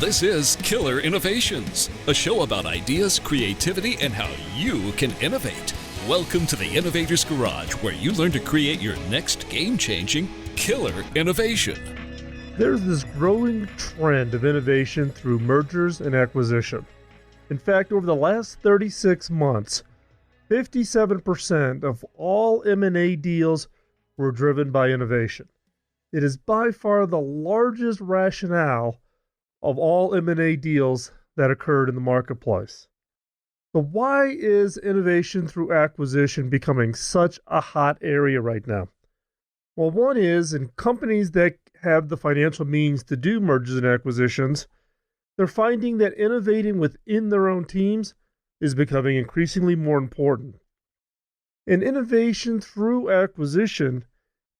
This is Killer Innovations, a show about ideas, creativity, and how you can innovate. Welcome to the Innovator's Garage, where you learn to create your next game-changing killer innovation. There's this growing trend of innovation through mergers and acquisition. In fact, over the last 36 months, 57% of all M&A deals were driven by innovation. It is by far the largest rationale of all M&A deals that occurred in the marketplace. So why is innovation through acquisition becoming such a hot area right now? Well, one is in companies that have the financial means to do mergers and acquisitions, they're finding that innovating within their own teams is becoming increasingly more important. And innovation through acquisition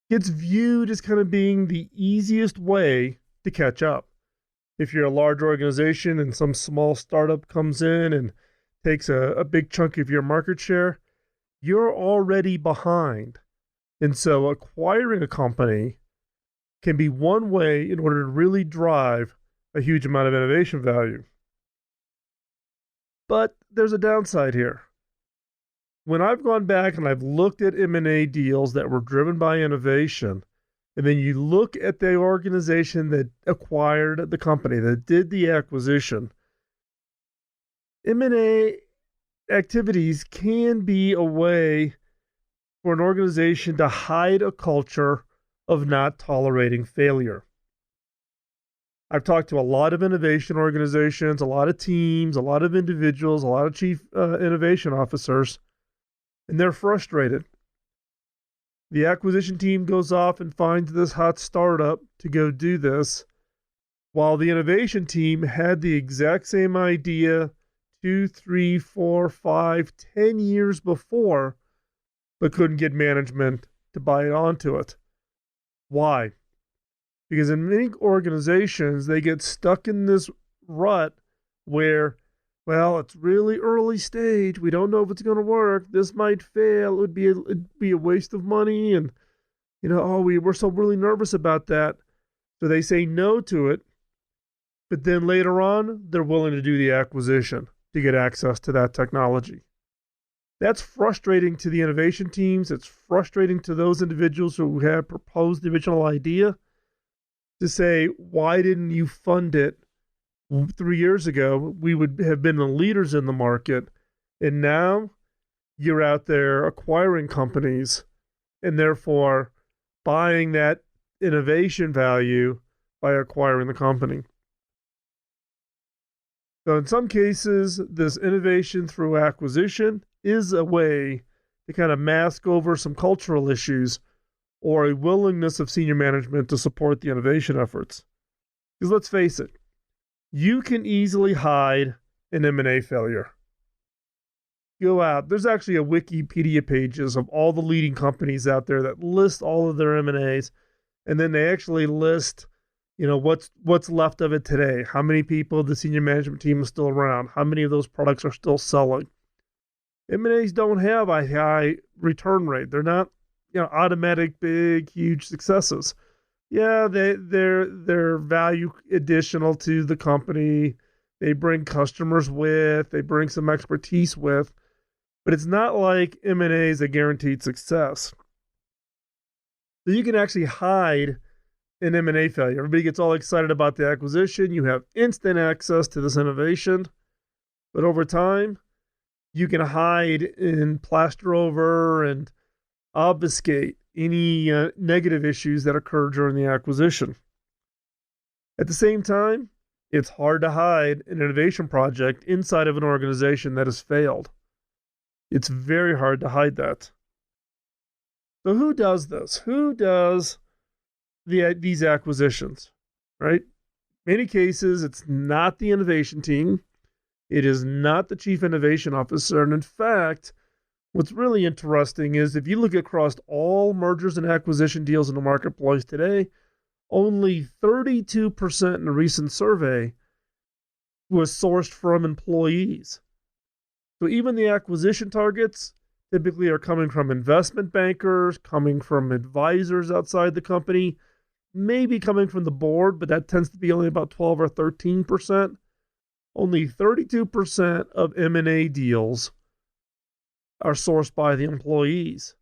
gets viewed as kind of being the easiest way to catch up. If you're a large organization and some small startup comes in and takes a big chunk of your market share, you're already behind. And so acquiring a company can be one way in order to really drive a huge amount of innovation value. But there's a downside here. When I've gone back and I've looked at M&A deals that were driven by innovation, and then you look at the organization that acquired the company, that did the acquisition, M&A activities can be a way for an organization to hide a culture of not tolerating failure. I've talked to a lot of innovation organizations, a lot of teams, a lot of individuals, a lot of chief innovation officers, and they're frustrated. The acquisition team goes off and finds this hot startup to go do this, while the innovation team had the exact same idea 2, 3, 4, 5, 10 years before, but couldn't get management to buy onto it. Why? Because in many organizations, they get stuck in this rut where, well, it's really early stage. We don't know if it's going to work. This might fail. It'd be a waste of money. And, we're so really nervous about that. So they say no to it. But then later on, they're willing to do the acquisition to get access to that technology. That's frustrating to the innovation teams. It's frustrating to those individuals who have proposed the original idea to say, why didn't you fund it 3 years ago? We would have been the leaders in the market. And now you're out there acquiring companies and therefore buying that innovation value by acquiring the company. So in some cases, this innovation through acquisition is a way to kind of mask over some cultural issues or a willingness of senior management to support the innovation efforts. Because let's face it, you can easily hide an M&A failure. Go out. There's actually a Wikipedia pages of all the leading companies out there that list all of their M&As, and then they actually list, what's left of it today. How many people the senior management team is still around? How many of those products are still selling? M&As don't have a high return rate. They're not, automatic, big, huge successes. Yeah, they're value additional to the company. They bring customers with. They bring some expertise with. But it's not like M&A is a guaranteed success. So you can actually hide an M&A failure. Everybody gets all excited about the acquisition. You have instant access to this innovation. But over time, you can hide and plaster over and obfuscate any negative issues that occur during the acquisition. At the same time, it's hard to hide an innovation project inside of an organization that has failed. It's very hard to hide that. So who does this? Who does these acquisitions, right? In many cases, it's not the innovation team. It is not the chief innovation officer. And in fact, what's really interesting is if you look across all mergers and acquisition deals in the marketplace today, only 32% in a recent survey was sourced from employees. So even the acquisition targets typically are coming from investment bankers, coming from advisors outside the company. maybe coming from the board, but that tends to be only about 12 or 13%. Only 32% of M&A deals are sourced by the employees.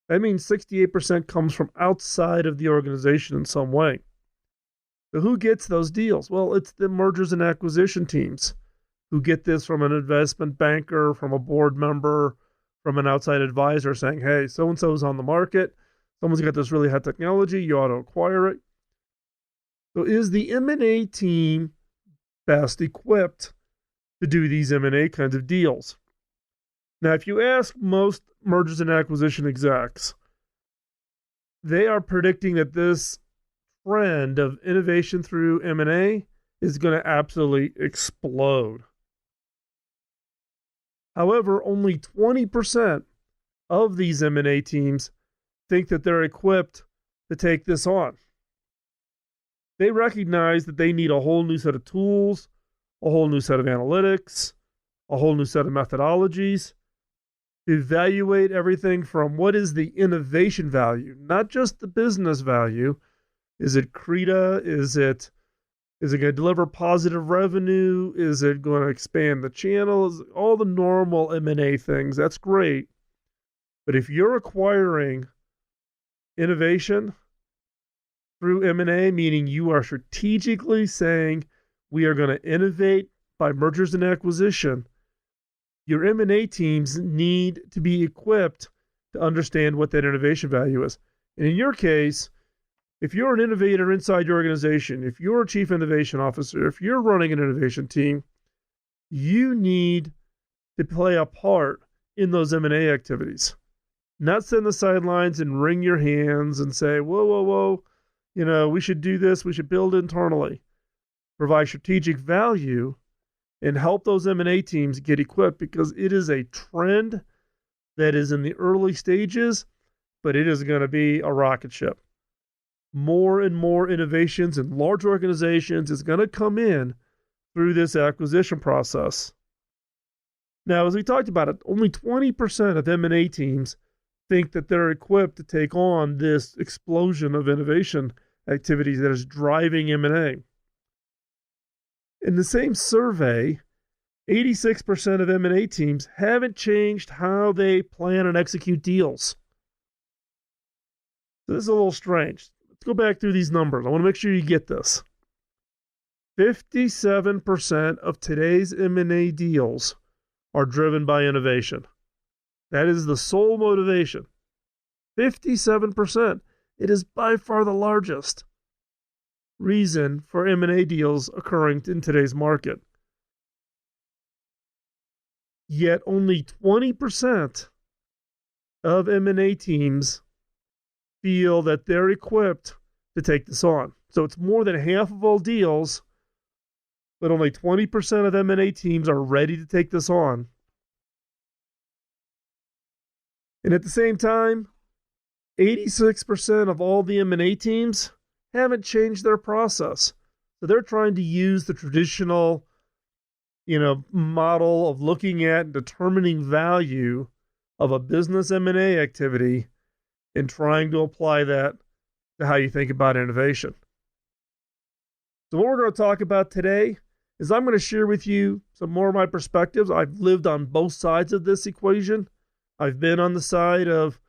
That means 68% comes from outside of the organization in some way. So who gets those deals? Well, it's the mergers and acquisition teams who get this from an investment banker, from a board member, from an outside advisor saying, hey, so-and-so is on the market. Someone's got this really hot technology. You ought to acquire it. So is the M&A team best equipped to do these M&A kinds of deals? Now, if you ask most mergers and acquisition execs, they are predicting that this trend of innovation through M&A is going to absolutely explode. However, only 20% of these M&A teams think that they're equipped to take this on. They recognize that they need a whole new set of tools, a whole new set of analytics, a whole new set of methodologies to evaluate everything from what is the innovation value, not just the business value. Is it CRETA? Is it going to deliver positive revenue? Is it going to expand the channels? All the normal M&A things, that's great. But if you're acquiring innovation through M&A, meaning you are strategically saying we are going to innovate by mergers and acquisition, your M&A teams need to be equipped to understand what that innovation value is. And in your case, if you're an innovator inside your organization, if you're a chief innovation officer, if you're running an innovation team, you need to play a part in those M&A activities. Not sit on the sidelines and wring your hands and say, whoa, we should do this, we should build internally. Provide strategic value and help those M&A teams get equipped, because it is a trend that is in the early stages, but it is going to be a rocket ship. More and more innovations in large organizations is going to come in through this acquisition process. Now, as we talked about it, only 20% of M&A teams think that they're equipped to take on this explosion of innovation activities that is driving M&A. In the same survey, 86% of M&A teams haven't changed how they plan and execute deals. So this is a little strange. Let's go back through these numbers. I want to make sure you get this. 57% of today's M&A deals are driven by innovation. That is the sole motivation. 57%. It is by far the largest reason for M&A deals occurring in today's market. Yet only 20% of M&A teams feel that they're equipped to take this on. So it's more than half of all deals, but only 20% of M&A teams are ready to take this on. And at the same time, 86% of all the M&A teams haven't changed their process. So they're trying to use the traditional, model of looking at and determining value of a business M&A activity and trying to apply that to how you think about innovation. So what we're going to talk about today is I'm going to share with you some more of my perspectives. I've lived on both sides of this equation. I've been on the side of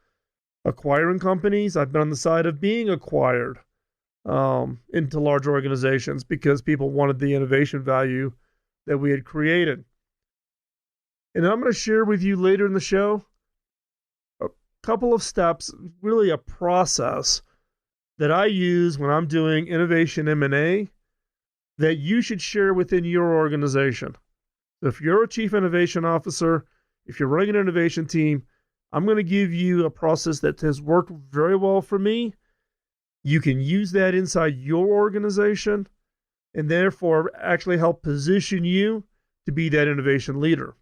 acquiring companies. I've been on the side of being acquired into large organizations because people wanted the innovation value that we had created. And I'm going to share with you later in the show a couple of steps, really a process that I use when I'm doing innovation M&A that you should share within your organization. So if you're a chief innovation officer, if you're running an innovation team, I'm going to give you a process that has worked very well for me. You can use that inside your organization and therefore actually help position you to be that innovation leader.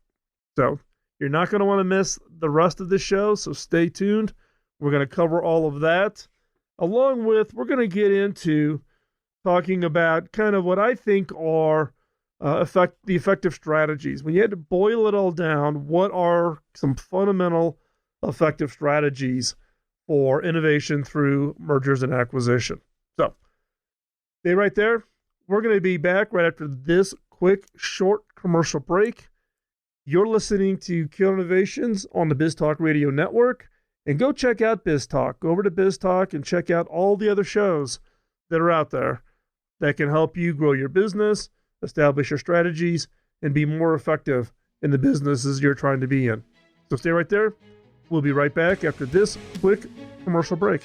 So you're not going to want to miss the rest of the show, so stay tuned. We're going to cover all of that. Along with, we're going to get into talking about kind of what I think are the effective strategies. When you had to boil it all down, what are some fundamental effective strategies for innovation through mergers and acquisition? So stay right there. We're going to be back right after this quick, short commercial break. You're listening to Killer Innovations on the BizTalk Radio Network. And go check out BizTalk. Go over to BizTalk and check out all the other shows that are out there that can help you grow your business, establish your strategies, and be more effective in the businesses you're trying to be in. So stay right there. We'll be right back after this quick commercial break.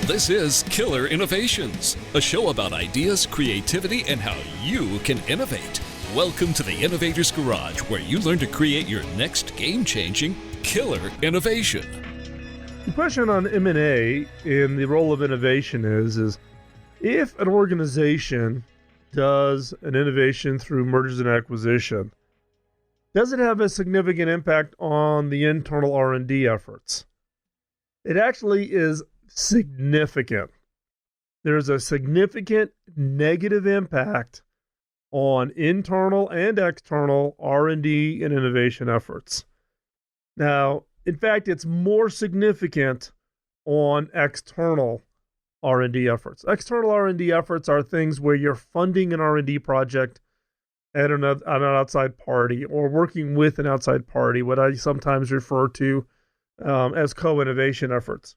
This is Killer Innovations, a show about ideas, creativity, and how you can innovate. Welcome to the Innovator's Garage, where you learn to create your next game-changing killer innovation. The question on M&A in the role of innovation is if an organization does an innovation through mergers and acquisition, does it have a significant impact on the internal R&D efforts? It actually is significant. There's a significant negative impact on internal and external R&D and innovation efforts. Now, in fact, it's more significant on external R&D efforts. External R&D efforts are things where you're funding an R&D project at an outside party or working with an outside party, what I sometimes refer to as co-innovation efforts.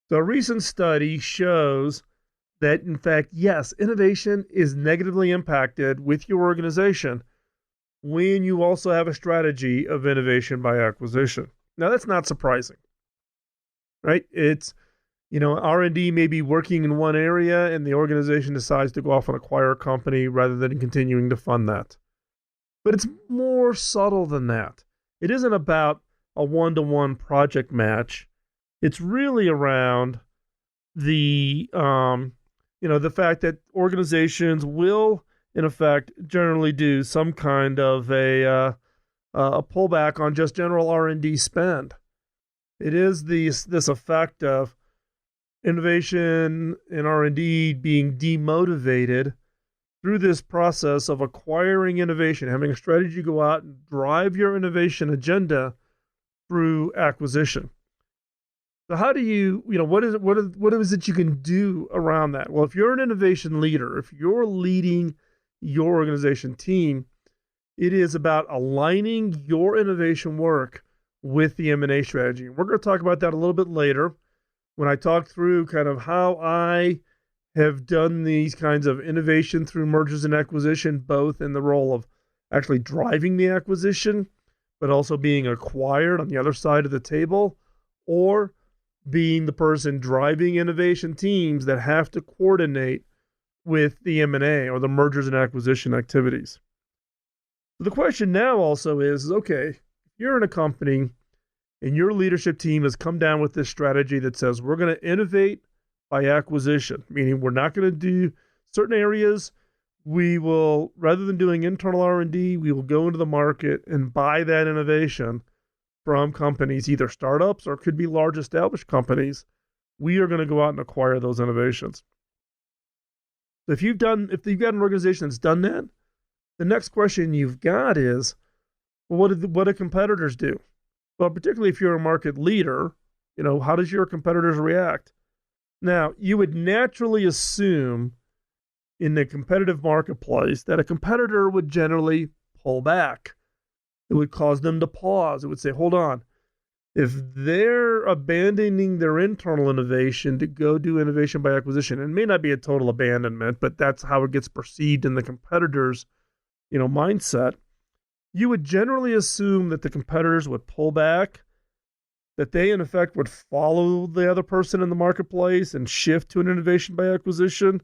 So a recent study shows that, in fact, yes, innovation is negatively impacted with your organization when you also have a strategy of innovation by acquisition. Now, that's not surprising, right? It's, R&D may be working in one area and the organization decides to go off and acquire a company rather than continuing to fund that. But it's more subtle than that. It isn't about a one-to-one project match. It's really around the fact that organizations will, in effect, generally do some kind of a pullback on just general R&D spend. It is this effect of innovation and R&D being demotivated through this process of acquiring innovation, having a strategy go out and drive your innovation agenda through acquisition. So how do you, what is it you can do around that? Well, if you're an innovation leader, if you're leading your organization team, it is about aligning your innovation work with the M&A strategy. We're going to talk about that a little bit later when I talk through kind of how I have done these kinds of innovation through mergers and acquisition, both in the role of actually driving the acquisition, but also being acquired on the other side of the table, or being the person driving innovation teams that have to coordinate with the M&A or the mergers and acquisition activities. So the question now also is, okay, if you're in a company and your leadership team has come down with this strategy that says we're going to innovate by acquisition, meaning we're not going to do certain areas. We will, rather than doing internal R&D, we will go into the market and buy that innovation from companies, either startups or could be large established companies. We are going to go out and acquire those innovations. So if you've got an organization that's done that, the next question you've got is, well, what do competitors do? Well, particularly if you're a market leader, how does your competitors react? Now, you would naturally assume in the competitive marketplace that a competitor would generally pull back. It would cause them to pause. It would say, hold on. If they're abandoning their internal innovation to go do innovation by acquisition, and it may not be a total abandonment, but that's how it gets perceived in the competitor's, mindset, you would generally assume that the competitors would pull back, that they, in effect, would follow the other person in the marketplace and shift to an innovation by acquisition,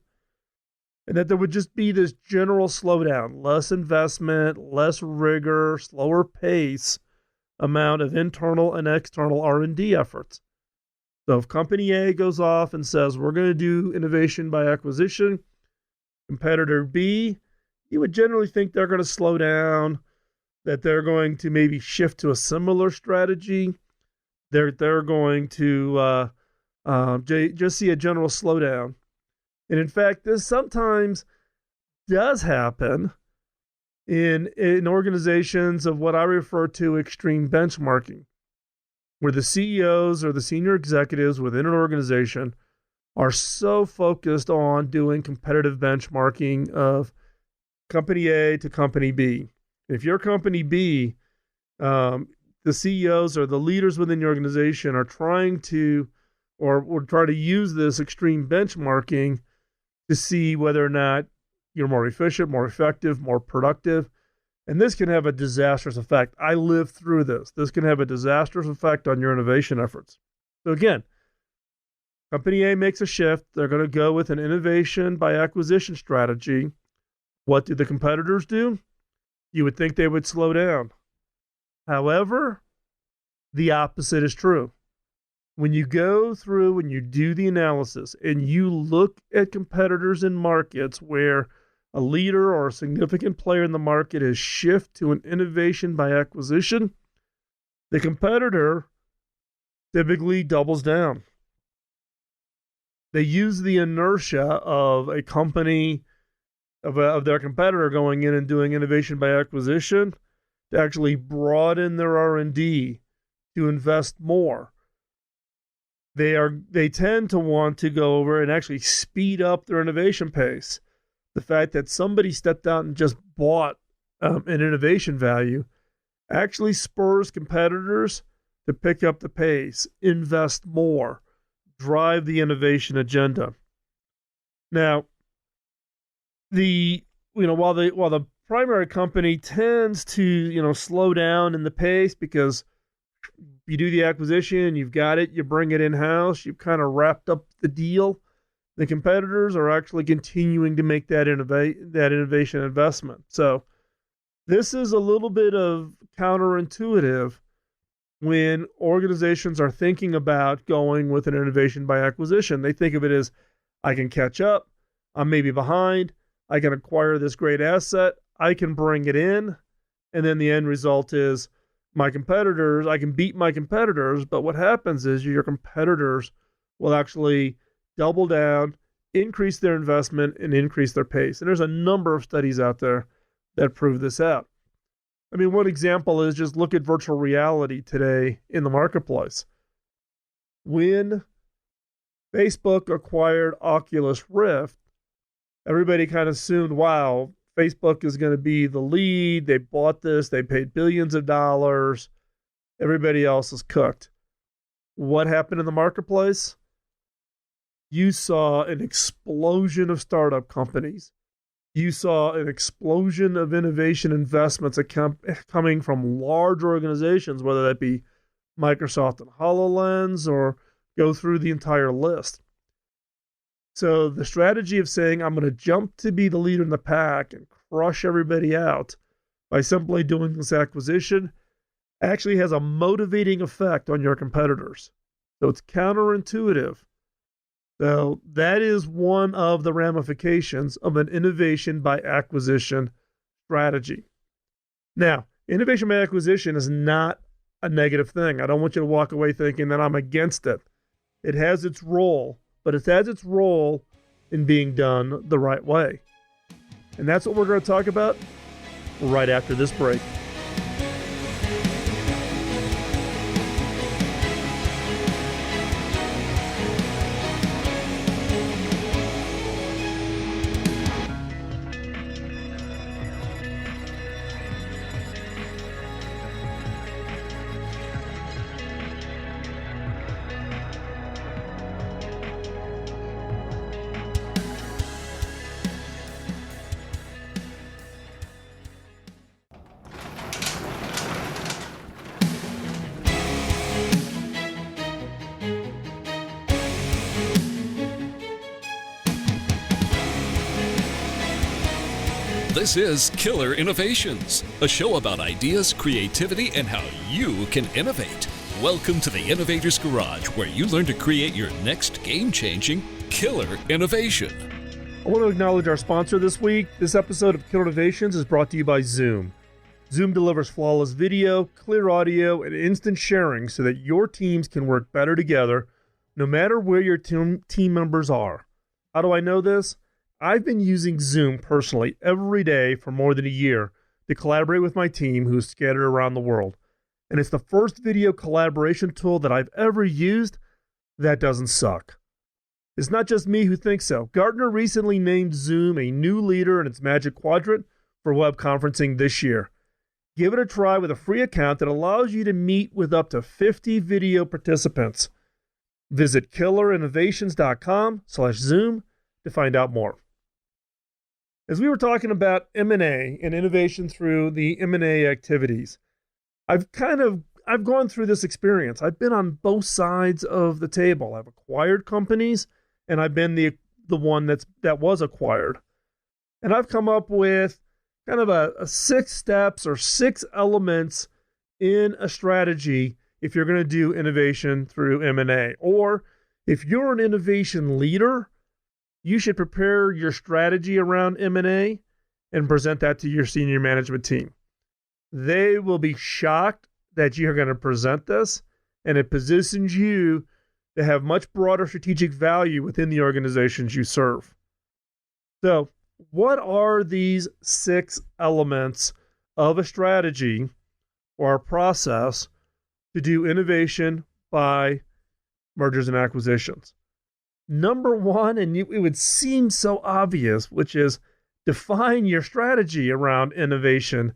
and that there would just be this general slowdown, less investment, less rigor, slower pace amount of internal and external R&D efforts. So if company A goes off and says, we're going to do innovation by acquisition, competitor B, you would generally think they're going to slow down, that they're going to maybe shift to a similar strategy. They're going to just see a general slowdown. And in fact, this sometimes does happen in organizations of what I refer to extreme benchmarking, where the CEOs or the senior executives within an organization are so focused on doing competitive benchmarking of company A to company B. If you're company B, the CEOs or the leaders within the organization are trying to or try to use this extreme benchmarking to see whether or not you're more efficient, more effective, more productive. And this can have a disastrous effect. I lived through this. This can have a disastrous effect on your innovation efforts. So again, company A makes a shift. They're going to go with an innovation by acquisition strategy. What do the competitors do? You would think they would slow down. However, the opposite is true. When you go through and you do the analysis and you look at competitors in markets where a leader or a significant player in the market has shifted to an innovation by acquisition, the competitor typically doubles down. They use the inertia of a company, of their competitor going in and doing innovation by acquisition to actually broaden their R&D, to invest more. They tend to want to go over and actually speed up their innovation pace. The fact that somebody stepped out and just bought an innovation value actually spurs competitors to pick up the pace, invest more, drive the innovation agenda. Now, while the primary company tends to slow down in the pace because you do the acquisition, you've got it, you bring it in-house, you've kind of wrapped up the deal. The competitors are actually continuing to make that innovation investment. So this is a little bit of counterintuitive when organizations are thinking about going with an innovation by acquisition. They think of it as, I can catch up, I'm maybe behind, I can acquire this great asset, I can bring it in, and then the end result is I can beat my competitors, but what happens is your competitors will actually double down, increase their investment, and increase their pace. And there's a number of studies out there that prove this out. I mean, one example is just look at virtual reality today in the marketplace. When Facebook acquired Oculus Rift, everybody kind of assumed, wow, Facebook is going to be the lead. They bought this. They paid billions of dollars. Everybody else is cooked. What happened in the marketplace? You saw an explosion of startup companies. You saw an explosion of innovation investments coming from large organizations, whether that be Microsoft and HoloLens or go through the entire list. So the strategy of saying, I'm going to jump to be the leader in the pack and crush everybody out by simply doing this acquisition actually has a motivating effect on your competitors. So it's counterintuitive. So that is one of the ramifications of an innovation by acquisition strategy. Now, innovation by acquisition is not a negative thing. I don't want you to walk away thinking that I'm against it. It has its role, but it has its role in being done the right way. And that's what we're going to talk about right after this break. This is Killer Innovations, a show about ideas, creativity, and how you can innovate. Welcome to the Innovator's Garage, where you learn to create your next game-changing killer innovation. I want to acknowledge our sponsor this week. This episode of Killer Innovations is brought to you by Zoom. Zoom delivers flawless video, clear audio, and instant sharing so that your teams can work better together, no matter where your team members are. How do I know this? I've been using Zoom personally every day for more than a year to collaborate with my team who's scattered around the world. And it's the first video collaboration tool that I've ever used that doesn't suck. It's not just me who thinks so. Gartner recently named Zoom a new leader in its Magic Quadrant for web conferencing this year. Give it a try with a free account that allows you to meet with up to 50 video participants. Visit killerinnovations.com/Zoom to find out more. As we were talking about M&A and innovation through the M&A activities, I've gone through this experience. I've been on both sides of the table. I've acquired companies, and I've been the one that was acquired. And I've come up with kind of a 6 steps or 6 elements in a strategy if you're going to do innovation through M&A. Or if you're an innovation leader, you should prepare your strategy around M&A and present that to your senior management team. They will be shocked that you're going to present this, and it positions you to have much broader strategic value within the organizations you serve. So, what are these 6 elements of a strategy or a process to do innovation by mergers and acquisitions? Number 1, and it would seem so obvious, which is define your strategy around innovation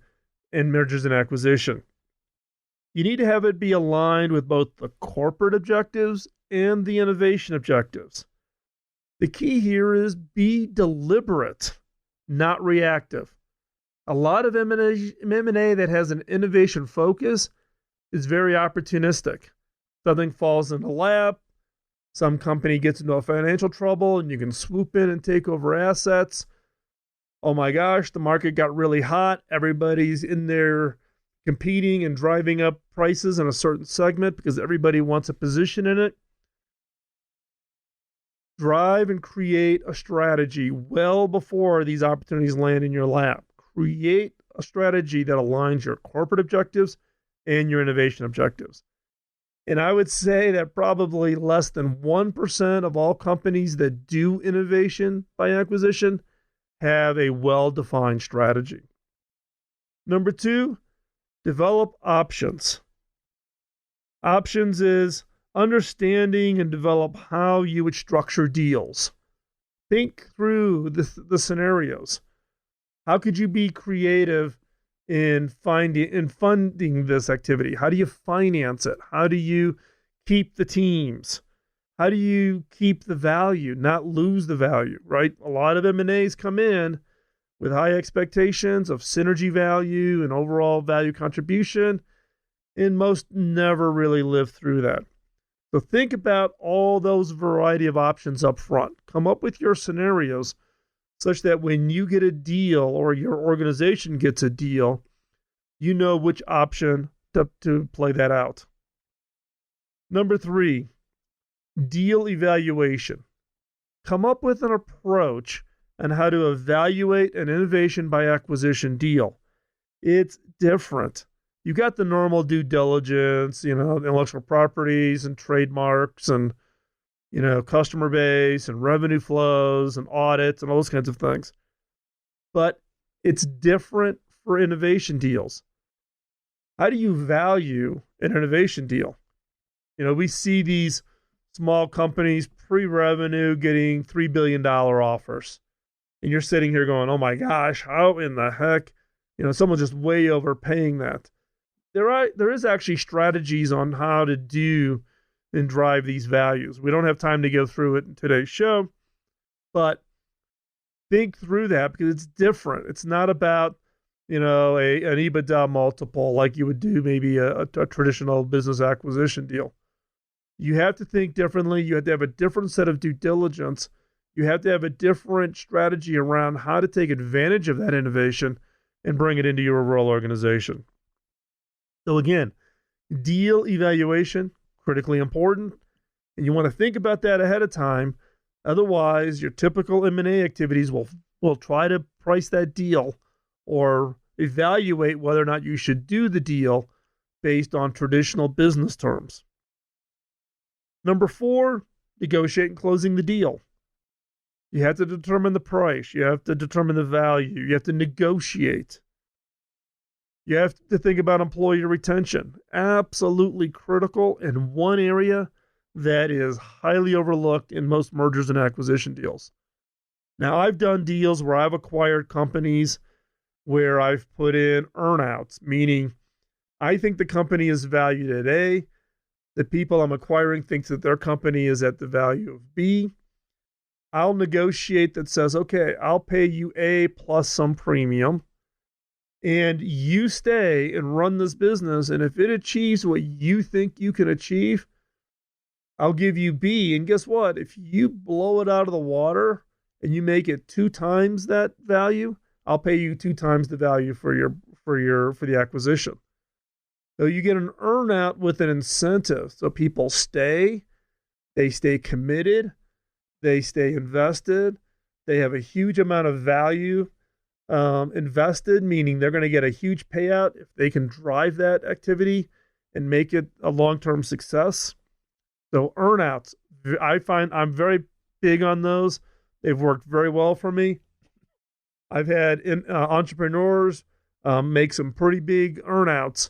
and mergers and acquisition. You need to have it be aligned with both the corporate objectives and the innovation objectives. The key here is be deliberate, not reactive. A lot of M&A that has an innovation focus is very opportunistic. Something falls in the lap, some company gets into a financial trouble, and you can swoop in and take over assets. Oh my gosh, the market got really hot. Everybody's in there competing and driving up prices in a certain segment because everybody wants a position in it. Drive and create a strategy well before these opportunities land in your lap. Create a strategy that aligns your corporate objectives and your innovation objectives. And I would say that probably less than 1% of all companies that do innovation by acquisition have a well-defined strategy. Number 2, develop options. Options is understanding and develop how you would structure deals. Think through the scenarios. How could you be creative in funding this activity? How do you finance it? How do you keep the teams? How do you keep the value, not lose the value, right? A lot of M&As come in with high expectations of synergy value and overall value contribution, and most never really live through that. So think about all those variety of options up front. Come up with your scenarios such that when you get a deal or your organization gets a deal, you know which option to play that out. Number 3, deal evaluation. Come up with an approach on how to evaluate an innovation by acquisition deal. It's different. You got the normal due diligence, intellectual properties and trademarks and, customer base and revenue flows and audits and all those kinds of things. But it's different for innovation deals. How do you value an innovation deal? We see these small companies pre-revenue getting $3 billion offers. And you're sitting here going, oh my gosh, how in the heck? Someone's just way overpaying that. There is actually strategies on how to do and drive these values. We don't have time to go through it in today's show, but think through that because it's different. It's not about, an EBITDA multiple like you would do maybe a traditional business acquisition deal. You have to think differently. You have to have a different set of due diligence You have to have a different strategy around how to take advantage of that innovation and bring it into your overall organization. So again, deal evaluation, critically important, and you want to think about that ahead of time. Otherwise, your typical M&A activities will try to price that deal or evaluate whether or not you should do the deal based on traditional business terms. Number 4, negotiate and closing the deal. You have to determine the price. You have to determine the value. You have to negotiate. You have to think about employee retention. Absolutely critical, and one area that is highly overlooked in most mergers and acquisition deals. Now, I've done deals where I've acquired companies where I've put in earnouts, meaning I think the company is valued at A. The people I'm acquiring thinks that their company is at the value of B. I'll negotiate that says, okay, I'll pay you A plus some premium, and you stay and run this business. And if it achieves what you think you can achieve, I'll give you B. And guess what? If you blow it out of the water and you make it 2 times that value, I'll pay you 2 times the value for the acquisition. So you get an earnout with an incentive. So people stay, they stay committed, they stay invested, they have a huge amount of value invested, meaning they're going to get a huge payout if they can drive that activity and make it a long-term success. So earnouts, I find I'm very big on those. They've worked very well for me. I've had entrepreneurs make some pretty big earnouts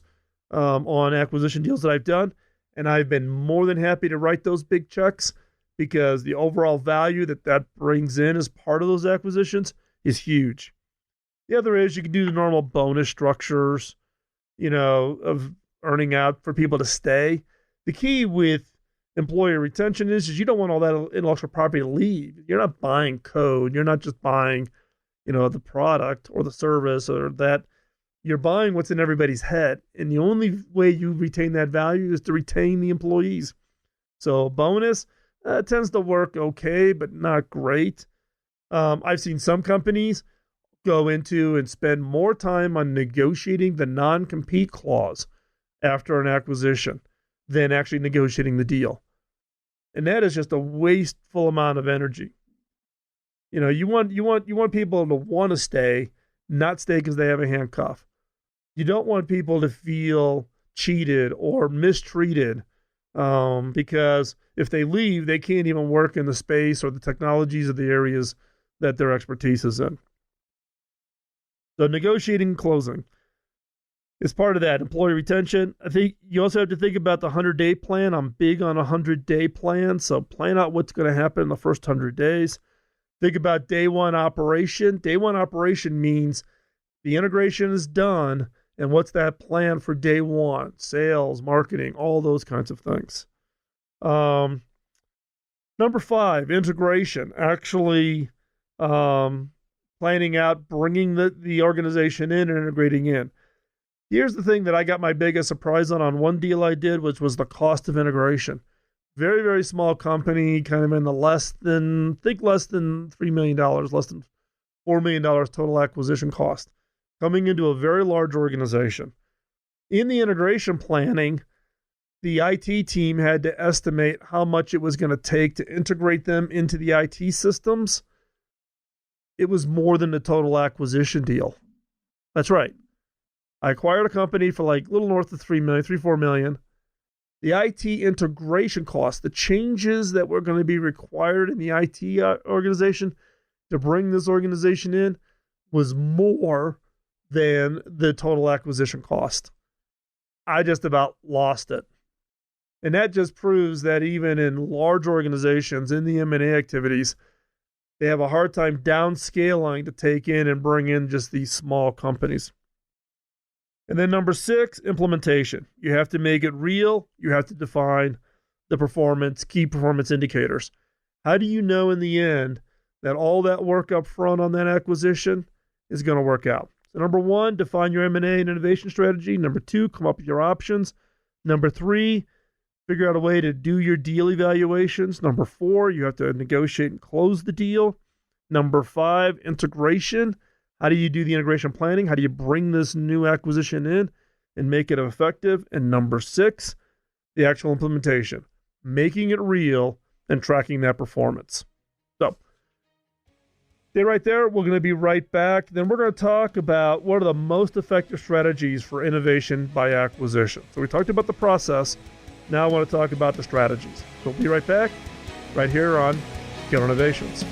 on acquisition deals that I've done, and I've been more than happy to write those big checks because the overall value that brings in as part of those acquisitions is huge. The other is you can do the normal bonus structures, of earning out for people to stay. The key with employee retention is you don't want all that intellectual property to leave. You're not buying code. You're not just buying, the product or the service or that. You're buying what's in everybody's head. And the only way you retain that value is to retain the employees. So bonus tends to work okay, but not great. I've seen some companies go into and spend more time on negotiating the non-compete clause after an acquisition than actually negotiating the deal. And that is just a wasteful amount of energy. You want people to want to stay, not stay because they have a handcuff. You don't want people to feel cheated or mistreated because if they leave, they can't even work in the space or the technologies or the areas that their expertise is in. So negotiating and closing is part of that. Employee retention. I think you also have to think about the 100-day plan. I'm big on a 100-day plan. So plan out what's going to happen in the first 100 days. Think about day one operation. Day one operation means the integration is done. And what's that plan for day one? Sales, marketing, all those kinds of things. Number 5, integration. Actually planning out, bringing the organization in and integrating in. Here's the thing that I got my biggest surprise on one deal I did, which was the cost of integration. Very, very small company, kind of in the less than $3 million, less than $4 million total acquisition cost, coming into a very large organization. In the integration planning, the IT team had to estimate how much it was going to take to integrate them into the IT systems. It was more than the total acquisition deal. That's right. I acquired a company for like a little north of $3 million, $4 million. The IT integration cost, the changes that were going to be required in the IT organization to bring this organization in was more than the total acquisition cost. I just about lost it. And that just proves that even in large organizations, in the M&A activities, they have a hard time downscaling to take in and bring in just these small companies. And then number 6, implementation. You have to make it real. You have to define the key performance indicators. How do you know in the end that all that work up front on that acquisition is going to work out? So number 1, define your M&A and innovation strategy. Number 2, come up with your options. Number 3, Figure out a way to do your deal evaluations. Number 4, you have to negotiate and close the deal. Number 5, integration. How do you do the integration planning? How do you bring this new acquisition in and make it effective? And number 6, the actual implementation, making it real and tracking that performance. So, stay right there. We're going to be right back. Then we're going to talk about what are the most effective strategies for innovation by acquisition. So we talked about the process. Now I want to talk about the strategies. So we'll be right back, right here on Killer Innovations.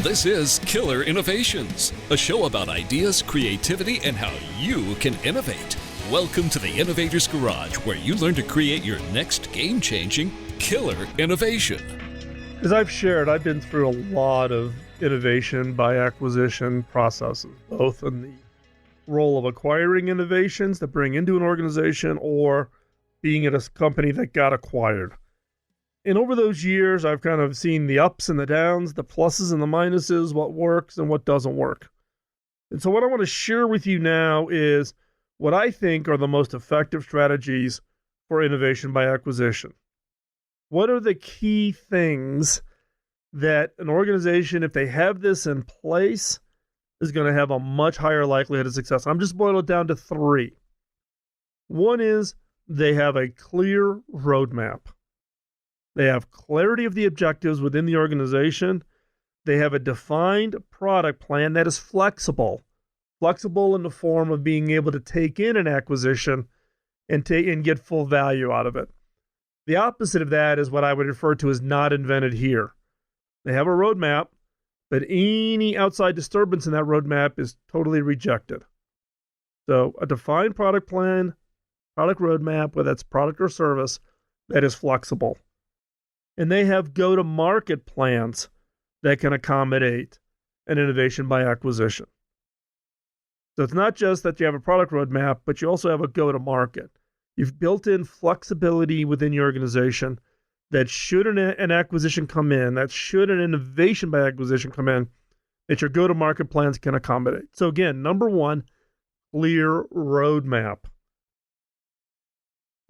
This is Killer Innovations, a show about ideas, creativity, and how you can innovate. Welcome to the Innovator's Garage, where you learn to create your next game-changing killer innovation. As I've shared, I've been through a lot of innovation by acquisition processes, both in the role of acquiring innovations that bring into an organization or being at a company that got acquired. And over those years, I've kind of seen the ups and the downs, the pluses and the minuses, what works and what doesn't work. And so what I want to share with you now is what I think are the most effective strategies for innovation by acquisition. What are the key things that an organization, if they have this in place, is going to have a much higher likelihood of success? I'm just boiling it down to 3. One is they have a clear roadmap. They have clarity of the objectives within the organization. They have a defined product plan that is flexible in the form of being able to take in an acquisition and get full value out of it. The opposite of that is what I would refer to as not invented here. They have a roadmap, but any outside disturbance in that roadmap is totally rejected. So a defined product plan, product roadmap, whether that's product or service, that is flexible. And they have go-to-market plans that can accommodate an innovation by acquisition. So it's not just that you have a product roadmap, but you also have a go-to-market. You've built in flexibility within your organization that should an acquisition come in, that should an innovation by acquisition come in, that your go-to-market plans can accommodate. So again, number 1, clear roadmap.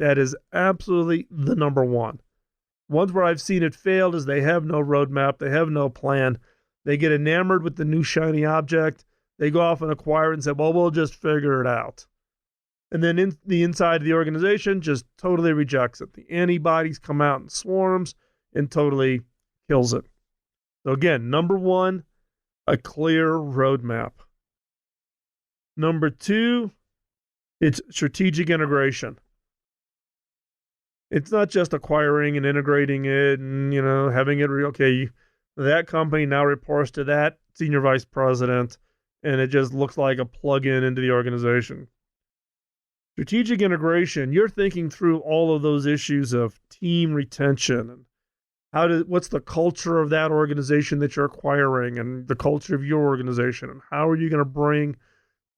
That is absolutely the number 1. Ones where I've seen it failed is they have no roadmap, they have no plan. They get enamored with the new shiny object. They go off and acquire it and say, well, we'll just figure it out. And then in the inside of the organization just totally rejects it. The antibodies come out in swarms and totally kills it. So again, number 1, a clear roadmap. Number 2, it's strategic integration. It's not just acquiring and integrating it and, having it okay, that company now reports to that senior vice president, and it just looks like a plug-in into the organization. Strategic integration, you're thinking through all of those issues of team retention and what's the culture of that organization that you're acquiring and the culture of your organization, and how are you going to bring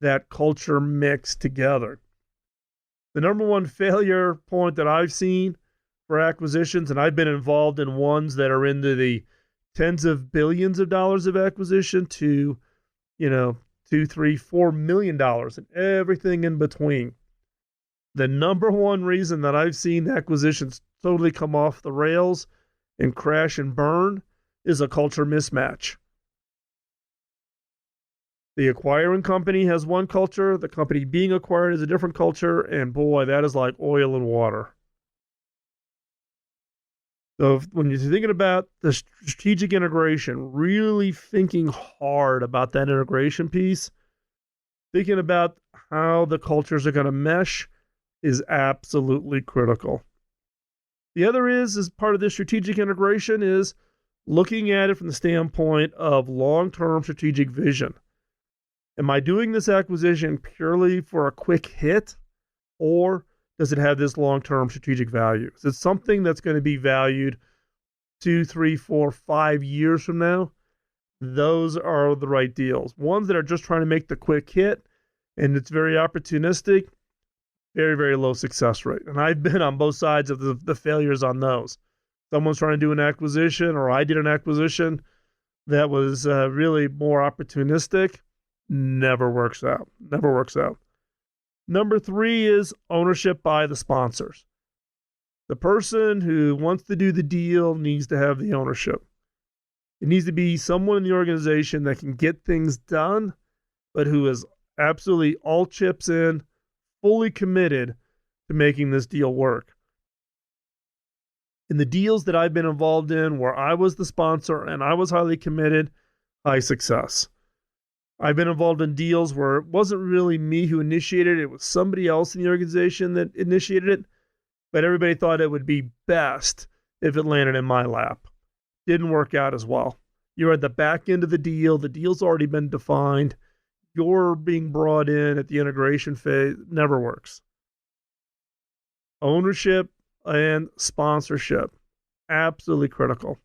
that culture mix together? The number 1 failure point that I've seen for acquisitions, and I've been involved in ones that are into the tens of billions of dollars of acquisition to, $2, $3, $4 million and everything in between. The number 1 reason that I've seen acquisitions totally come off the rails and crash and burn is a culture mismatch. The acquiring company has one culture, the company being acquired is a different culture, and boy, that is like oil and water. So when you're thinking about the strategic integration, really thinking hard about that integration piece, thinking about how the cultures are going to mesh is absolutely critical. The other is part of this strategic integration is looking at it from the standpoint of long-term strategic vision. Am I doing this acquisition purely for a quick hit, or does it have this long-term strategic value? Is it something that's going to be valued 2, 3, 4, 5 years from now? Those are the right deals. Ones that are just trying to make the quick hit and it's very opportunistic, very, very low success rate. And I've been on both sides of the failures on those. Someone's trying to do an acquisition, or I did an acquisition that was really more opportunistic. Never works out. Never works out. Number 3 is ownership by the sponsors. The person who wants to do the deal needs to have the ownership. It needs to be someone in the organization that can get things done, but who is absolutely all chips in, fully committed to making this deal work. In the deals that I've been involved in where I was the sponsor and I was highly committed, high success. I've been involved in deals where it wasn't really me who initiated it. It was somebody else in the organization that initiated it, but everybody thought it would be best if it landed in my lap. Didn't work out as well. You're at the back end of the deal's already been defined, you're being brought in at the integration phase. Never works. Ownership and sponsorship, absolutely critical.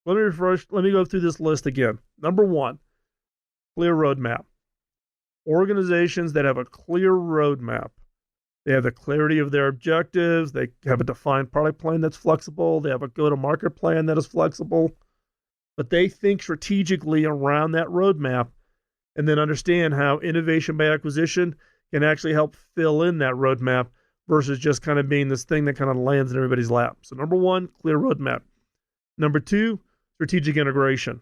Let me go through this list again. Number 1, clear roadmap. Organizations that have a clear roadmap. They have the clarity of their objectives. They have a defined product plan that's flexible. They have a go-to-market plan that is flexible. But they think strategically around that roadmap and then understand how innovation by acquisition can actually help fill in that roadmap versus just kind of being this thing that kind of lands in everybody's lap. So number 1, clear roadmap. Number 2, strategic integration.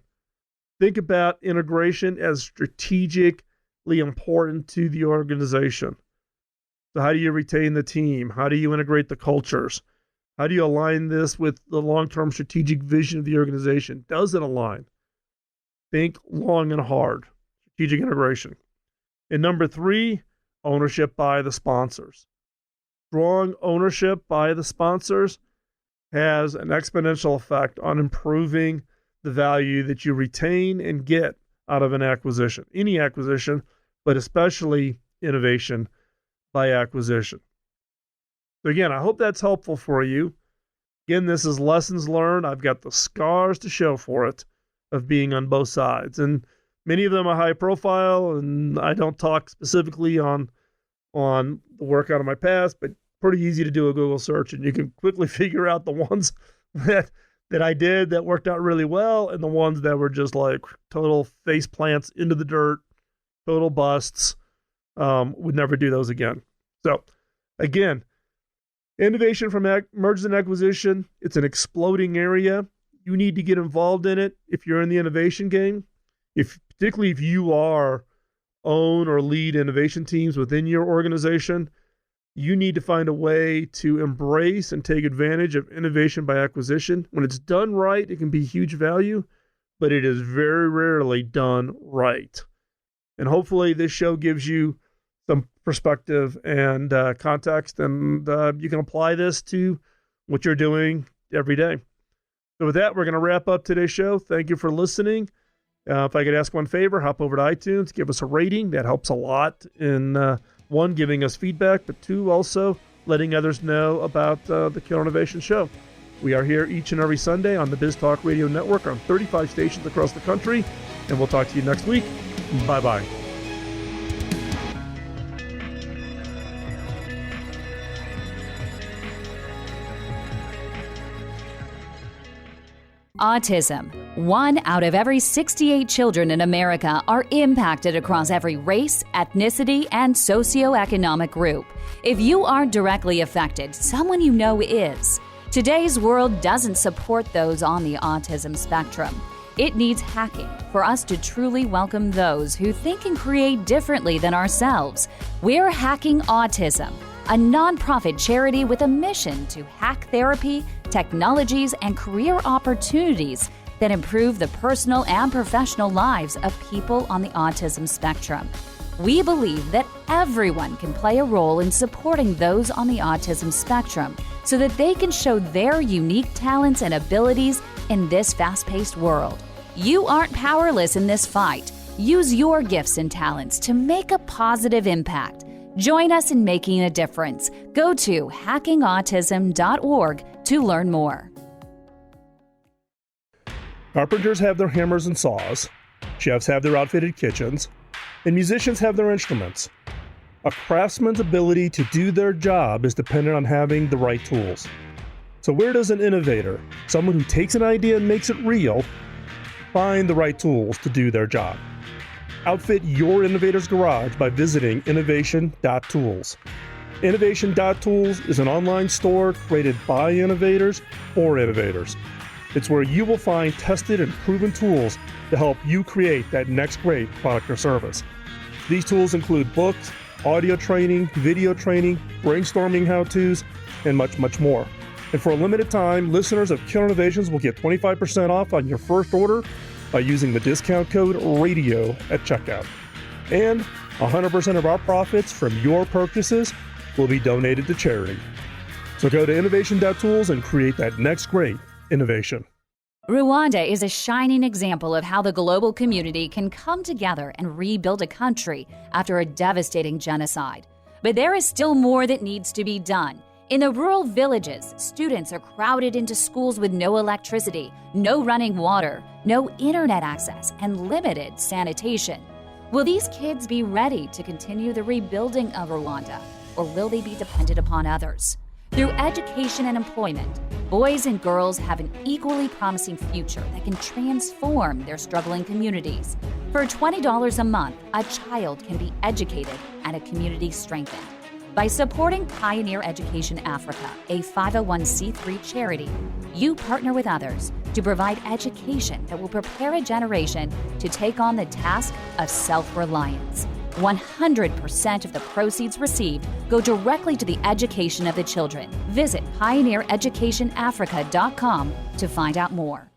Think about integration as strategically important to the organization. So how do you retain the team? How do you integrate the cultures? How do you align this with the long-term strategic vision of the organization? Does it align? Think long and hard. Strategic integration. And number 3, ownership by the sponsors. Strong ownership by the sponsors has an exponential effect on improving the value that you retain and get out of an acquisition. Any acquisition, but especially innovation by acquisition. So again, I hope that's helpful for you. Again, this is lessons learned. I've got the scars to show for it of being on both sides. And many of them are high profile, and I don't talk specifically on the work out of my past, but pretty easy to do a Google search, and you can quickly figure out the ones that I did that worked out really well and the ones that were just like total face plants into the dirt, total busts. Would never do those again. So again, innovation from mergers and acquisition, it's an exploding area. You need to get involved in it if you're in the innovation game. Particularly if you own or lead innovation teams within your organization, you need to find a way to embrace and take advantage of innovation by acquisition. When it's done right, it can be huge value, but it is very rarely done right. And hopefully this show gives you some perspective and context, and you can apply this to what you're doing every day. So with that, we're going to wrap up today's show. Thank you for listening. If I could ask one favor, hop over to iTunes, give us a rating. That helps a lot in, 1, giving us feedback, but 2, also letting others know about the Killer Innovation Show. We are here each and every Sunday on the Biz Talk Radio Network on 35 stations across the country, and we'll talk to you next week. Bye-bye. Autism. 1 out of every 68 children in America are impacted across every race, ethnicity, and socioeconomic group. If you aren't directly affected, someone you know is. Today's world doesn't support those on the autism spectrum. It needs hacking for us to truly welcome those who think and create differently than ourselves. We're Hacking Autism, a nonprofit charity with a mission to hack therapy, technologies, and career opportunities that improve the personal and professional lives of people on the autism spectrum. We believe that everyone can play a role in supporting those on the autism spectrum so that they can show their unique talents and abilities in this fast-paced world. You aren't powerless in this fight. Use your gifts and talents to make a positive impact. Join us in making a difference. Go to hackingautism.org to learn more. Carpenters have their hammers and saws, chefs have their outfitted kitchens, and musicians have their instruments. A craftsman's ability to do their job is dependent on having the right tools. So where does an innovator, someone who takes an idea and makes it real, find the right tools to do their job? Outfit your innovator's garage by visiting innovation.tools. Innovation.tools is an online store created by innovators for innovators. It's where you will find tested and proven tools to help you create that next great product or service. These tools include books, audio training, video training, brainstorming how-tos, and much, much more. And for a limited time, listeners of Killer Innovations will get 25% off on your first order by using the discount code RADIO at checkout. And 100% of our profits from your purchases will be donated to charity. So go to innovation.tools and create that next great innovation. Rwanda is a shining example of how the global community can come together and rebuild a country after a devastating genocide. But there is still more that needs to be done. In the rural villages, students are crowded into schools with no electricity, no running water, no internet access, and limited sanitation. Will these kids be ready to continue the rebuilding of Rwanda, or will they be dependent upon others? Through education and employment, boys and girls have an equally promising future that can transform their struggling communities. For $20 a month, a child can be educated and a community strengthened. By supporting Pioneer Education Africa, a 501c3 charity, you partner with others to provide education that will prepare a generation to take on the task of self-reliance. 100% of the proceeds received go directly to the education of the children. Visit pioneereducationafrica.com to find out more.